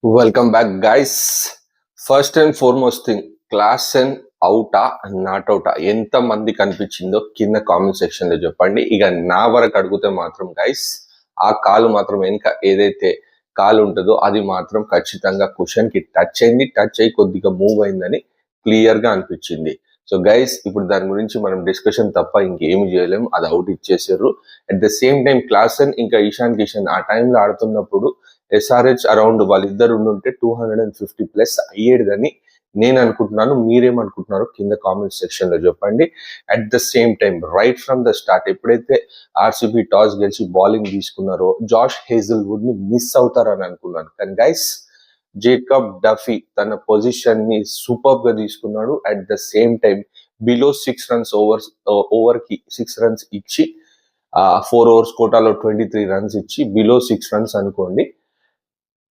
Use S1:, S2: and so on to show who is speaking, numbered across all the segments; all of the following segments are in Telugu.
S1: Welcome back, guys. First and foremost thing, class and అవుటా నాట్ అవుటా ఎంత మంది కనిపించిందో కింద కామెంట్ సెక్షన్ లో చెప్పండి. ఇక నా వరకు అడిగితే మాత్రం గైస్, ఆ కాలు మాత్రం వెనుక ఏదైతే కాలు ఉంటుందో అది మాత్రం ఖచ్చితంగా కుషన్ కి టచ్ అయింది. టచ్ అయ్యి కొద్దిగా మూవ్ అయిందని క్లియర్ గా అనిపించింది. సో గైస్, ఇప్పుడు దాని గురించి మనం డిస్కషన్ తప్ప ఇంకేమి చేయలేము. అది అవుట్ ఇచ్చేసారు. At the same time Klaasen ఇంకా ఇషాన్ కిషన్ ఆ టైంలో ఆడుతున్నప్పుడు ఎస్ఆర్హెచ్ అరౌండ్ వాళ్ళిద్దరు ఉండుంటే 250+ అయ్యేదని నేను అనుకుంటున్నాను. మీరేమనుకుంటున్నారో కింద కామెంట్ సెక్షన్ లో చెప్పండి. At the same time right from the start ఎప్పుడైతే ఆర్సీబీ టాస్ గెలిచి బౌలింగ్ తీసుకున్నారో జాష్ హేజల్వుడ్ ని మిస్ అవుతారని అనుకున్నాను. కానీ గైస్, జేకబ్ డఫీ తన పొజిషన్ ని సూపర్ గా తీసుకున్నాడు. At the same time below 6 runs over కి 6 రన్స్ ఇచ్చి 4 ఓవర్స్ కోటాలో 23 రన్స్ ఇచ్చి బిలో 6 రన్స్ అనుకోండి,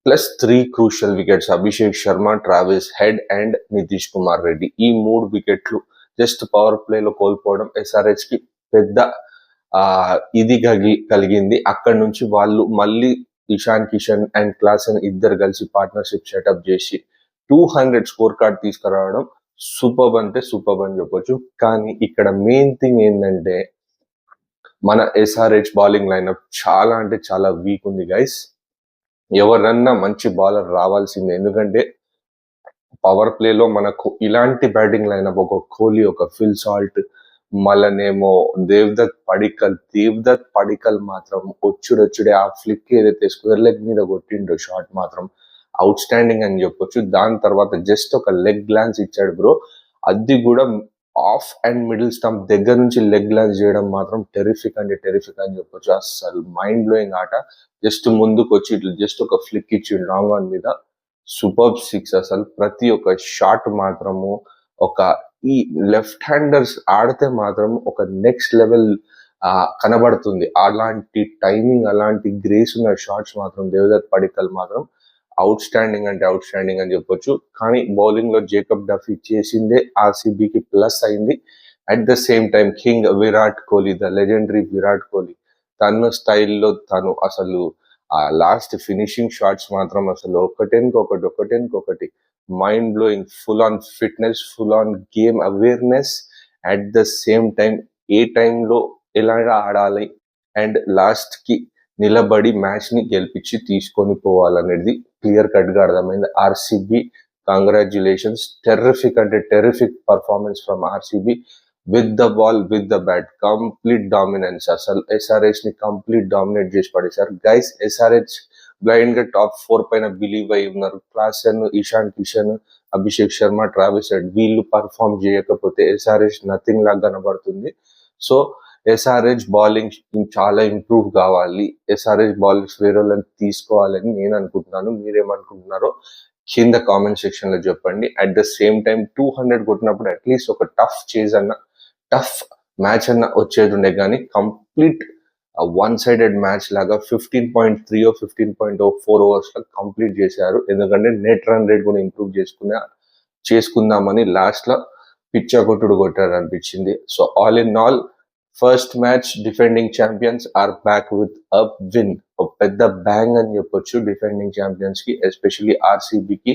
S1: plus 3 crucial wickets Abhishek Sharma, Travis head and Nitish Kumar Reddy. ఈ 3 వికెట్లు జస్ట్ పవర్ ప్లేలో కోల్పోవడం ఎస్ఆర్హెచ్ కి పెద్ద ఇది కలిగింది. అక్కడి నుంచి వాళ్ళు మళ్ళీ ఇషాన్ కిషన్ అండ్ క్లాసన్ ఇద్దరు కలిసి పార్ట్నర్షిప్ సెటప్ చేసి 200 స్కోర్ కార్డ్ తీసుకురావడం సూపర్ అంటే సూపర్ అని చెప్పొచ్చు. కానీ ఇక్కడ మెయిన్ థింగ్ ఏంటంటే మన ఎస్ఆర్హెచ్ బౌలింగ్ లైనప్ చాలా అంటే చాలా వీక్ ఉంది గైస్. ఎవరన్నా మంచి బౌలర్ రావాల్సిందే. ఎందుకంటే పవర్ ప్లేలో మనకు ఇలాంటి బ్యాటింగ్ లైనప్ ఒక కోహ్లీ, ఒక ఫిల్ సాల్ట్, మళ్ళనేమో దేవ్దత్ పడికల్ మాత్రం వచ్చుడే ఆ ఫ్లిక్ ఏదైతే స్క్వేర్ లెగ్ మీద కొట్టిండో షాట్ మాత్రం అవుట్ స్టాండింగ్ అని చెప్పొచ్చు. దాని తర్వాత జస్ట్ ఒక లెగ్ గ్లాన్స్ ఇచ్చాడు బ్రో. అది కూడా ఆఫ్ అండ్ మిడిల్ స్టంప్ దగ్గర నుంచి లెగ్ గ్లాన్స్ చేయడం మాత్రం టెరిఫిక్ అంటే టెరిఫిక్ అని చెప్పొచ్చు. అసలు మైండ్ బ్లోయింగ్ ఆట. జస్ట్ ముందుకు వచ్చి ఇట్లా జస్ట్ ఒక ఫ్లిక్ ఇచ్చి లాంగ్ ఆన్ మీద సూపర్ 6. అసలు ప్రతి ఒక్క షాట్ మాత్రము ఒక ఈ లెఫ్ట్ హ్యాండర్స్ ఆడితే మాత్రం ఒక నెక్స్ట్ లెవెల్ కనబడుతుంది. అలాంటి టైమింగ్, అలాంటి గ్రేస్ ఉన్న షాట్స్ మాత్రం దేవదత్ పడికల్ మాత్రం అవుట్ స్టాండింగ్ అంటే అవుట్ స్టాండింగ్ అని చెప్పొచ్చు. కానీ బౌలింగ్ లో జేకబ్ డఫీ చేసిందే ఆర్సీబీకి ప్లస్ అయింది. At the same time king Virat Kohli, the legendary Virat Kohli, తన స్టైల్లో తను అసలు ఆ లాస్ట్ ఫినిషింగ్ షాట్స్ మాత్రం అసలు ఒకటేనుకొకటి mind blowing. Full on fitness, full on game awareness. At the same time ఏ టైంలో ఎలాగా ఆడాలి అండ్ లాస్ట్ కి నిలబడి మ్యాచ్ ని గెలిపించి తీసుకొని పోవాలనేది క్లియర్ కట్ గా అర్థమైంది. RCB congratulations. టెర్రిఫిక్ అంటే terrific performance from RCB. With the ball, with the bat, complete dominance. అసలు ఎస్ఆర్హెచ్ ని కంప్లీట్ డామినేట్ చేసి పడేశారు గైస్. ఎస్ఆర్హెచ్ బ్లైండ్ గా టాప్ 4 పైన బిలీవ్ అయి ఉన్నారు. Klaasen, Ishan Kishan, Abhishek Sharma, Travis head వీళ్ళు పర్ఫామ్ చేయకపోతే ఎస్ఆర్హెచ్ నథింగ్ లాగా కనబడుతుంది. సో ఎస్ఆర్హెచ్ బౌలింగ్ చాలా ఇంప్రూవ్ కావాలి. ఎస్ఆర్హెచ్ బౌలర్స్ వేరే వాళ్ళని తీసుకోవాలని నేను అనుకుంటున్నాను. మీరేమనుకుంటున్నారో కింద కామెంట్ సెక్షన్ లో చెప్పండి. అట్ ద సేమ్ టైం 200 కొట్టినప్పుడు అట్లీస్ట్ ఒక టఫ్ మ్యాచ్ అన్న వచ్చేది ఉండే, కానీ కంప్లీట్ వన్ సైడెడ్ మ్యాచ్ లాగా 15.3 15.4 ఓవర్స్ లో కంప్లీట్ చేశారు. ఎందుకంటే నెట్ రన్ రేట్ కూడా ఇంప్రూవ్ చేసుకుందామని లాస్ట్ లో పిచ్చా కొట్టారు అనిపించింది. So all in all, first match defending champions are back with a win. పెద్ద బ్యాంగ్ అని చెప్పొచ్చు డిఫెండింగ్ ఛాంపియన్స్ కి, ఎస్పెషల్లీ ఆర్సీబీకి.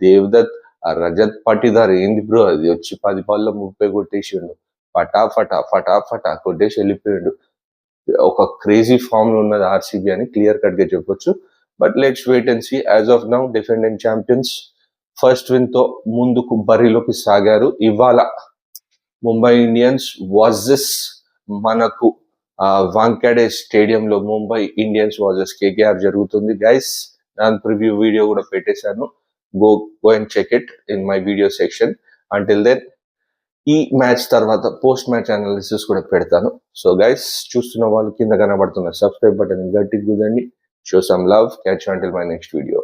S1: దేవదత్ రజత్ పాటిదార్ ఏంది బ్రో, అది వచ్చి 10 బాల్లో 30 కొట్టేసిండు. ఫటా కొట్టేసి వెళ్ళిపోయాడు. ఒక క్రేజీ ఫామ్ లో ఉన్నది ఆర్సీబీ అని క్లియర్ కట్ గా చెప్పొచ్చు. But let's wait and see. As of now defending champions first win తో ముందుకు బరిలోకి సాగారు. ఇవాళ ముంబై ఇండియన్స్ వర్సెస్ మనకు వాంఖేడే స్టేడియంలో ముంబై ఇండియన్స్ వర్సెస్ కేకేఆర్ జరుగుతుంది గైస్. దాని ప్రివ్యూ వీడియో కూడా పెట్టేశాను. Go and check it in my video section. Until then ఈ మ్యాచ్ తర్వాత పోస్ట్ మ్యాచ్ అనాలిసిస్ కూడా పెడతాను. సో గైస్, చూస్తున్న వాళ్ళు కింద కనబడుతున్న సబ్స్క్రైబ్ బటన్ గట్టిగా గుద్దండి. Show some love. Catch you until my next video.